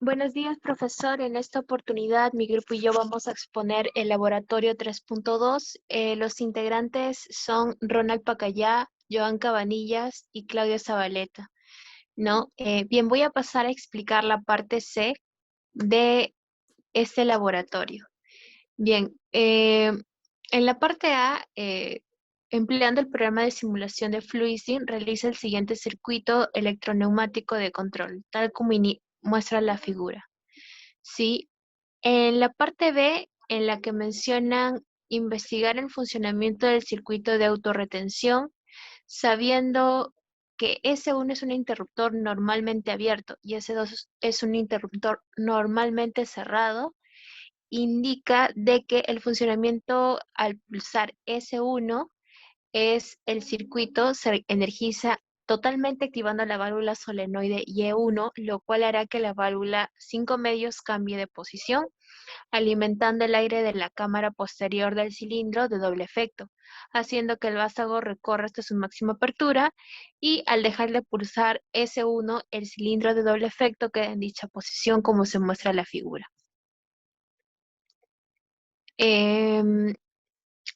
Buenos días, profesor. En esta oportunidad, mi grupo y yo vamos a exponer el laboratorio 3.2. Los integrantes son Ronald Pacayá, Joan Cabanillas y Claudia Zabaleta, ¿no? Bien, voy a pasar a explicar la parte C de este laboratorio. Bien, en la parte A, empleando el programa de simulación de FluidSim, realiza el siguiente circuito electroneumático de control, tal como muestra la figura. Sí, en la parte B, en la que mencionan investigar el funcionamiento del circuito de autorretención, sabiendo que S1 es un interruptor normalmente abierto y S2 es un interruptor normalmente cerrado, indica de que el funcionamiento al pulsar S1 es el circuito se energiza totalmente activando la válvula solenoide Y1, lo cual hará que la válvula 5 medios cambie de posición, alimentando el aire de la cámara posterior del cilindro de doble efecto, haciendo que el vástago recorra hasta su máxima apertura y al dejar de pulsar S1, el cilindro de doble efecto queda en dicha posición como se muestra en la figura.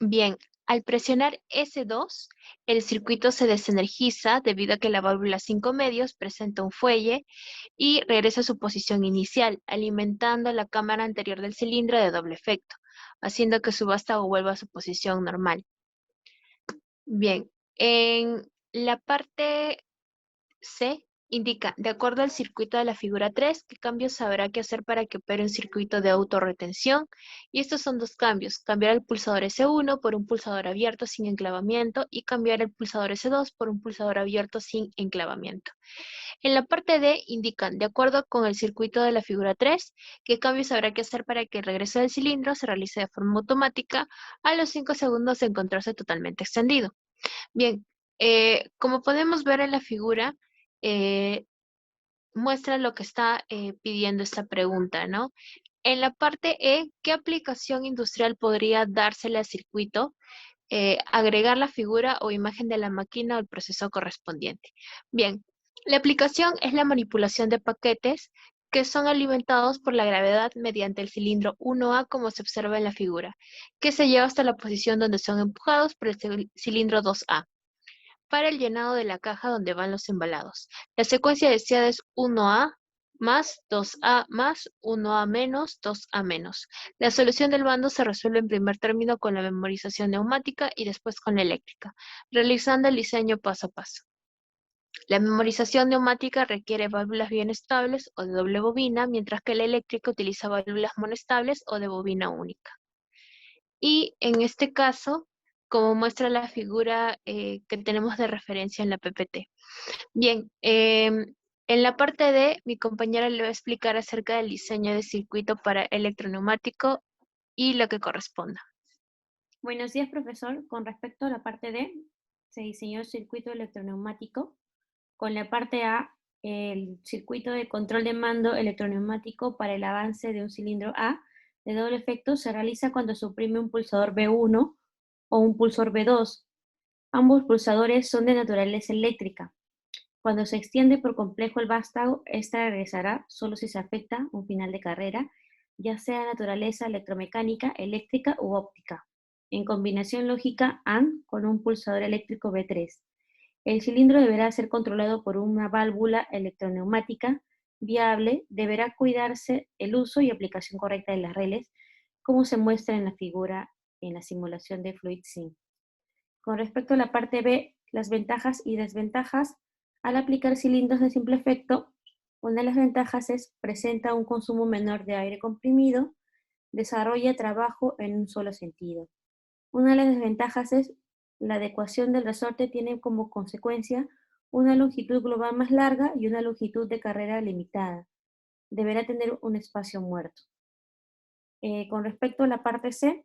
Bien, al presionar S2, el circuito se desenergiza debido a que la válvula 5 medios presenta un fuelle y regresa a su posición inicial, alimentando la cámara anterior del cilindro de doble efecto, haciendo que su vástago vuelva a su posición normal. Bien, en la parte C indica, de acuerdo al circuito de la figura 3, qué cambios habrá que hacer para que opere un circuito de autorretención. Y estos son dos cambios, cambiar el pulsador S1 por un pulsador abierto sin enclavamiento y cambiar el pulsador S2 por un pulsador abierto sin enclavamiento. En la parte D indican, de acuerdo con el circuito de la figura 3, qué cambios habrá que hacer para que el regreso del cilindro se realice de forma automática a los 5 segundos de encontrarse totalmente extendido. Bien, como podemos ver en la figura, eh, muestra lo que está pidiendo esta pregunta, ¿no? En la parte E, ¿qué aplicación industrial podría dársele al circuito? Agregar la figura o imagen de la máquina o el proceso correspondiente. Bien, la aplicación es la manipulación de paquetes que son alimentados por la gravedad mediante el cilindro 1A como se observa en la figura, que se lleva hasta la posición donde son empujados por el cilindro 2A para el llenado de la caja donde van los embalados. La secuencia deseada es 1A más 2A más 1A menos 2A menos. La solución del bando se resuelve en primer término con la memorización neumática y después con la eléctrica, realizando el diseño paso a paso. La memorización neumática requiere válvulas bien estables o de doble bobina, mientras que la eléctrica utiliza válvulas monestables o de bobina única. Y en este caso, como muestra la figura que tenemos de referencia en la PPT. Bien, en la parte D, mi compañera le va a explicar acerca del diseño de circuito para electroneumático y lo que corresponda. Buenos días, profesor. Con respecto a la parte D, se diseñó el circuito electroneumático. Con la parte A, el circuito de control de mando electroneumático para el avance de un cilindro A de doble efecto se realiza cuando se oprime un pulsador B1 o un pulsor B2. Ambos pulsadores son de naturaleza eléctrica. Cuando se extiende por complejo el vástago, esta regresará solo si se afecta un final de carrera, ya sea de naturaleza electromecánica, eléctrica u óptica, en combinación lógica AND con un pulsador eléctrico B3. El cilindro deberá ser controlado por una válvula electroneumática viable, deberá cuidarse el uso y aplicación correcta de las relés, como se muestra en la figura en la simulación de FluidSim. Con respecto a la parte B, las ventajas y desventajas, al aplicar cilindros de simple efecto, una de las ventajas es presenta un consumo menor de aire comprimido, desarrolla trabajo en un solo sentido. Una de las desventajas es la adecuación del resorte tiene como consecuencia una longitud global más larga y una longitud de carrera limitada. Deberá tener un espacio muerto. Con respecto a la parte C,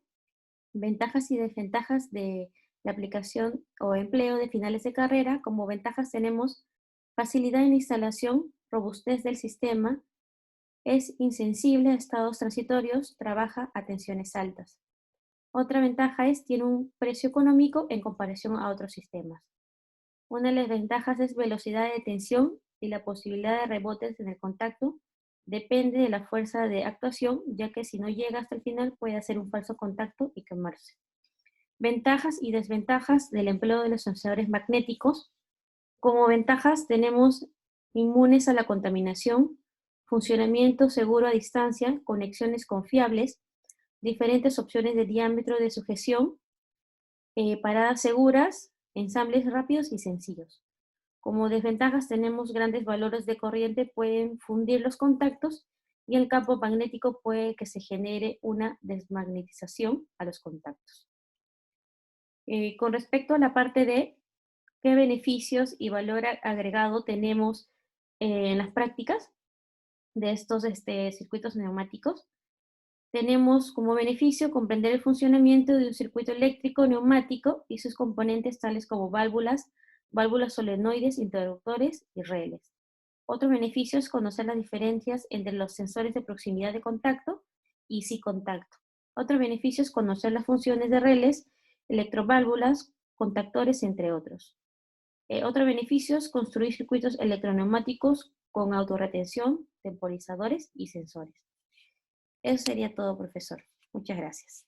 ventajas y desventajas de la aplicación o empleo de finales de carrera. Como ventajas tenemos facilidad en instalación, robustez del sistema, es insensible a estados transitorios, trabaja a tensiones altas. Otra ventaja es tiene un precio económico en comparación a otros sistemas. Una de las ventajas es velocidad de detención y la posibilidad de rebotes en el contacto, Depende de la fuerza de actuación, ya que si no llega hasta el final puede hacer un falso contacto y quemarse. Ventajas y desventajas del empleo de los sensores magnéticos. Como ventajas tenemos inmunes a la contaminación, funcionamiento seguro a distancia, conexiones confiables, diferentes opciones de diámetro de sujeción, paradas seguras, ensambles rápidos y sencillos. Como desventajas tenemos grandes valores de corriente, pueden fundir los contactos y el campo magnético puede que se genere una desmagnetización a los contactos. Con respecto a la parte de qué beneficios y valor agregado tenemos en las prácticas de estos circuitos neumáticos, tenemos como beneficio comprender el funcionamiento de un circuito eléctrico neumático y sus componentes tales como válvulas, válvulas solenoides, interruptores y relés. Otro beneficio es conocer las diferencias entre los sensores de proximidad de contacto y sin contacto. Otro beneficio es conocer las funciones de relés, electroválvulas, contactores, entre otros. Otro beneficio es construir circuitos electroneumáticos con autorretención, temporizadores y sensores. Eso sería todo, profesor. Muchas gracias.